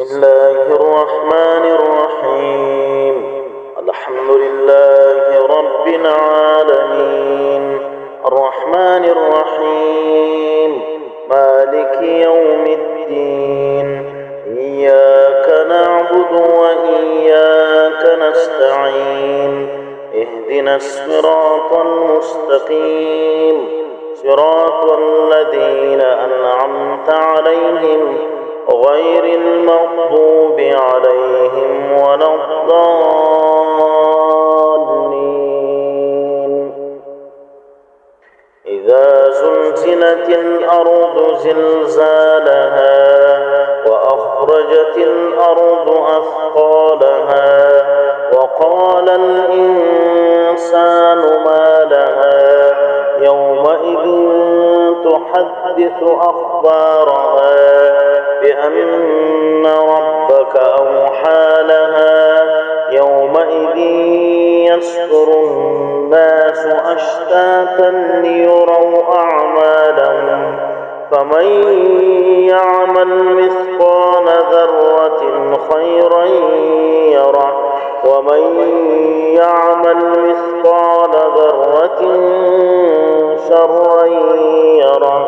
الله الرحمن الرحيم. الحمد لله رب العالمين، الرحمن الرحيم، مالك يوم الدين. إياك نعبد وإياك نستعين. اهدنا الصراط المستقيم، صراط الذين أنعمت عليهم غير المغضوب عليهم ولا الضالين. إذا زلزلت الأرض زلزالها وأخرجت الأرض أثقالها وقال الإنسان ما لها يومئذ تحدث أخبارها بأن ربك أوحى لها. يومئذ يصدر الناس أشتاتا ليروا أعمالهم، فمن يعمل مثقال ذرة خيرا يره ومن يعمل مثقال ذرة شرا يره.